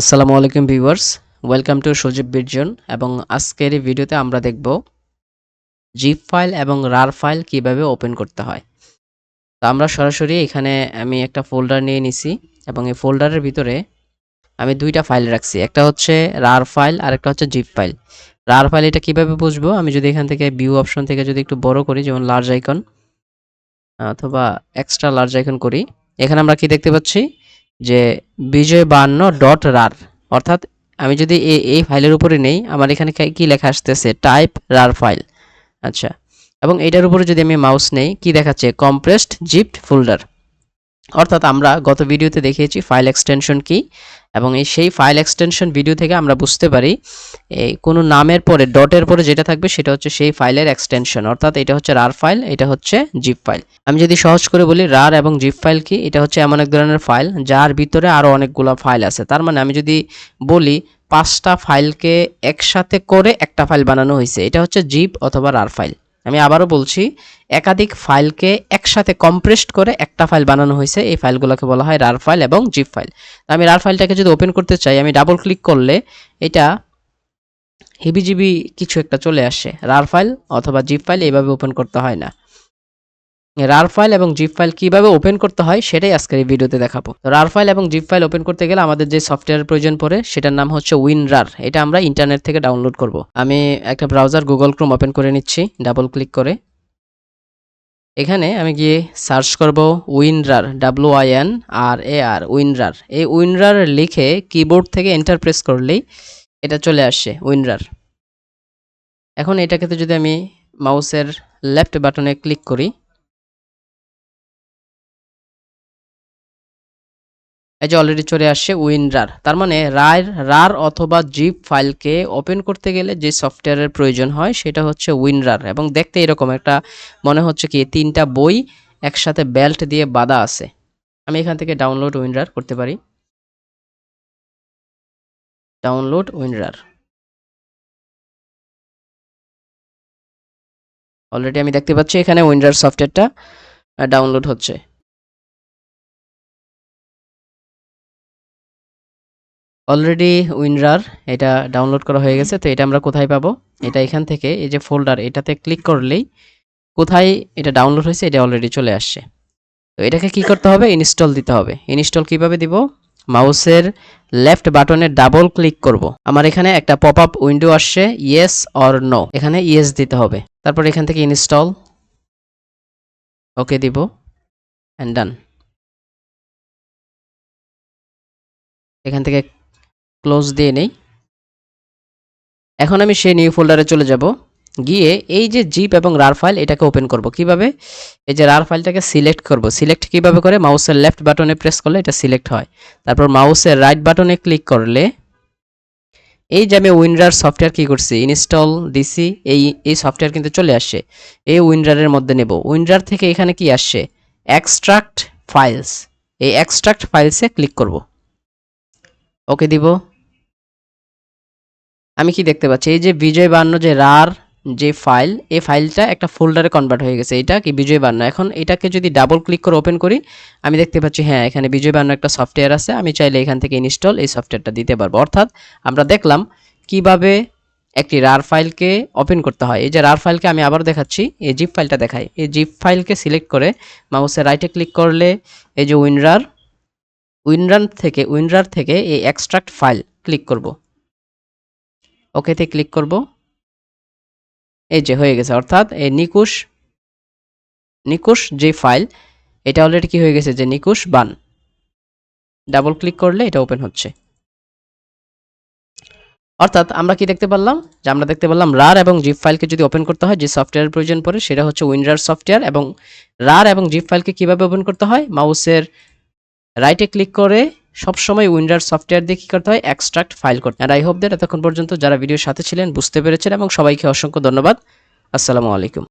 আসসালামু আলাইকুম viewers, welcome to সজীব বিরজন। এবং আজকের এই ভিডিওতে আমরা দেখব জিপ ফাইল এবং রার ফাইল কিভাবে ওপেন করতে হয়। তো আমরা সরাসরি এখানে আমি একটা ফোল্ডার নিয়ে নিছি এবং এই ফোল্ডারের ভিতরে আমি দুইটা ফাইল রাখছি, একটা হচ্ছে রার ফাইল আর একটা হচ্ছে জিপ ফাইল। রার ফাইল এটা কিভাবে বুঝবো, আমি যদি এখান থেকে ভিউ অপশন থেকে যদি একটু বড় করি, যেমন লার্জ আইকন অথবা এক্সট্রা লার্জ আইকন করি, এখানে আমরা কি দেখতে পাচ্ছি যে বিজয়52.rar, অর্থাৎ আমি যদি এই ফাইলের উপরে নেই, আমার এখানে কি লেখা আসতেছে টাইপ রার ফাইল। আচ্ছা, এবং এটার উপরে যদি আমি মাউস নেই, কি দেখাচ্ছে কম্প্রেসড জিপ ফোল্ডার। অর্থাৎ আমরা গত ভিডিওতে দেখিয়েছি ফাইল এক্সটেনশন কি, এবং সেই ফাইল এক্সটেনশন ভিডিও থেকে আমরা বুঝতে পারি এই কোনো নামের পরে ডটের পরে যেটা থাকবে সেটা হচ্ছে সেই ফাইলের এক্সটেনশন। অর্থাৎ এটা হচ্ছে রার ফাইল, এটা হচ্ছে জিপ ফাইল। আমি যদি সহজ করে বলি, রার এবং জিপ ফাইল কি, এটা হচ্ছে এমন এক ধরনের ফাইল যার ভিতরে আরও অনেকগুলো ফাইল আছে। তার মানে আমি যদি বলি 5টা ফাইলকে একসাথে করে একটা ফাইল বানানো হয়েছে, এটা হচ্ছে জিপ অথবা রার ফাইল। আমি আবারও বলছি, একাধিক ফাইলকে একসাথে কম্প্রেসড করে একটা ফাইল বানানো হয়েছে, এই ফাইলগুলোকে বলা হয় রার ফাইল এবং জিপ ফাইল। আমি রার ফাইলটাকে যদি ওপেন করতে চাই, আমি ডাবল ক্লিক করলে এটা হিবিজিবি কিছু একটা চলে আসে। রার ফাইল অথবা জিপ ফাইল এইভাবে ওপেন করতে হয় না। রার ফাইল এবং জিপ ফাইল কিভাবে ওপেন করতে হয় সেটাই আজকের এই ভিডিওতে দেখাবো। রার ফাইল এবং জিপ ফাইল ওপেন করতে গেলে আমাদের যে সফটওয়্যারের প্রয়োজন পড়ে সেটার নাম হচ্ছে উইনরার। এটা আমরা ইন্টারনেট থেকে ডাউনলোড করব। আমি একটা ব্রাউজার গুগল ক্রোম ওপেন করে নিচ্ছি ডাবল ক্লিক করে। এখানে আমি গিয়ে সার্চ করব উইনরার, WINRAR, উইনরার। এই উইনরার লিখে কিবোর্ড থেকে এন্টার প্রেস করলেই এটা চলে আসে উইনরার। এখন এটাকে তো যদি আমি মাউসের লেফট বাটনে ক্লিক করি, এই যে অলরেডি চলে আসছে উইনরার। তার মানে রার অথবা জিপ ফাইলকে ওপেন করতে গেলে যে সফটওয়্যারের প্রয়োজন হয় সেটা হচ্ছে উইনরার। এবং দেখতে এরকম একটা মনে হচ্ছে কি 3টা বই একসাথে বেল্ট দিয়ে বাঁধা আছে। আমি এখান থেকে ডাউনলোড উইনরার করতে পারি, ডাউনলোড উইনরার। অলরেডি আমি দেখতে পাচ্ছি এখানে উইনরার সফটওয়্যারটা ডাউনলোড হচ্ছে। অলরেডি উইনরার এটা ডাউনলোড করা হয়ে গেছে। তো এটা আমরা কোথায় পাবো, এটা এখান থেকে এই যে ফোল্ডার, এটাতে ক্লিক করলেই কোথায় এটা ডাউনলোড হয়েছে এটা অলরেডি চলে আসছে। তো এটাকে কি করতে হবে, ইনস্টল দিতে হবে। ইনস্টল কিভাবে দিব, মাউসের লেফট বাটনে ডাবল ক্লিক করব। আমার এখানে একটা পপ আপ উইন্ডো আসছে, ইয়েস অর নো, এখানে ইয়েস দিতে হবে। তারপর এখান থেকে ইনস্টল ওকে দিব এন্ড ডান। এখান থেকে ক্লোজ দিয়ে নেই। এখন আমি সেই নিউ ফোল্ডারে চলে যাব, গিয়ে এই যে জিপ এবং রার ফাইল এটাকে ওপেন করব। কিভাবে, এই যে রার ফাইলটাকে সিলেক্ট করব। সিলেক্ট কিভাবে করে, মাউসের লেফট বাটনে প্রেস করলে এটা সিলেক্ট হয়। তারপর মাউসের রাইট বাটনে ক্লিক করলে এই যে আমি উইনরার সফটওয়্যার কি করছি, ইনস্টল দিছি, এই সফটওয়্যার কিন্তু চলে আসছে। এই উইনরারের মধ্যে নেব। উইনরার থেকে এখানে কি আসছে, এক্সট্রাক্ট ফাইলস। এই এক্সট্রাক্ট ফাইলসে ক্লিক করব, ওকে দিব। আমি কি দেখতে পাচ্ছি, এই যে বিজয়52 যে রার যে ফাইল, এই ফাইলটা একটা ফোল্ডারে কনভার্ট হয়ে গেছে। এটা কি বিজয়52। এখন এটাকে যদি ডাবল ক্লিক করে ওপেন করি, আমি দেখতে পাচ্ছি হ্যাঁ এখানে বিজয়52 একটা সফটওয়্যার আছে। আমি চাইলে এখান থেকে ইনস্টল এই সফটওয়্যারটা দিতে পারবো। অর্থাৎ আমরা দেখলাম কিভাবে একটি রার ফাইলকে ওপেন করতে হয়। এই যে রার ফাইলকে আমি আবার দেখাচ্ছি, এই জিপ ফাইলটা দেখাই। এই জিপ ফাইলকে সিলেক্ট করে মাউসের রাইটে ক্লিক করলে এই যে উইনরার থেকে এই এক্সট্রাক্ট ফাইল ক্লিক করব, ওকেতে ক্লিক করব। এই যে হয়ে গেছে। অর্থাৎ এই নিকুশ যে ফাইল, এটা অলরেডি কি হয়ে গেছে, যে নিকুশ বান। ডাবল ক্লিক করলে এটা ওপেন হচ্ছে। অর্থাৎ আমরা কি দেখতে পারলাম, যে আমরা দেখতে পারলাম রার এবং জিপ ফাইলকে যদি ওপেন করতে হয় যে সফটওয়্যারের প্রয়োজন পড়ে সেটা হচ্ছে উইনরার সফটওয়্যার। এবং রার এবং জিপ ফাইলকে কিভাবে ওপেন করতে হয়, মাউসের রাইটে ক্লিক করে সবসময় উইনরার সফটওয়্যার দিয়ে কি করতে হয়, এক্সট্রাক্ট ফাইল করতে। আর আই হোপ দ্যাট এতক্ষণ পর্যন্ত যারা ভিডিওর সাথে ছিলেন বুঝতে পেরেছেন, এবং সবাইকে অসংখ্য ধন্যবাদ। আসসালামু আলাইকুম।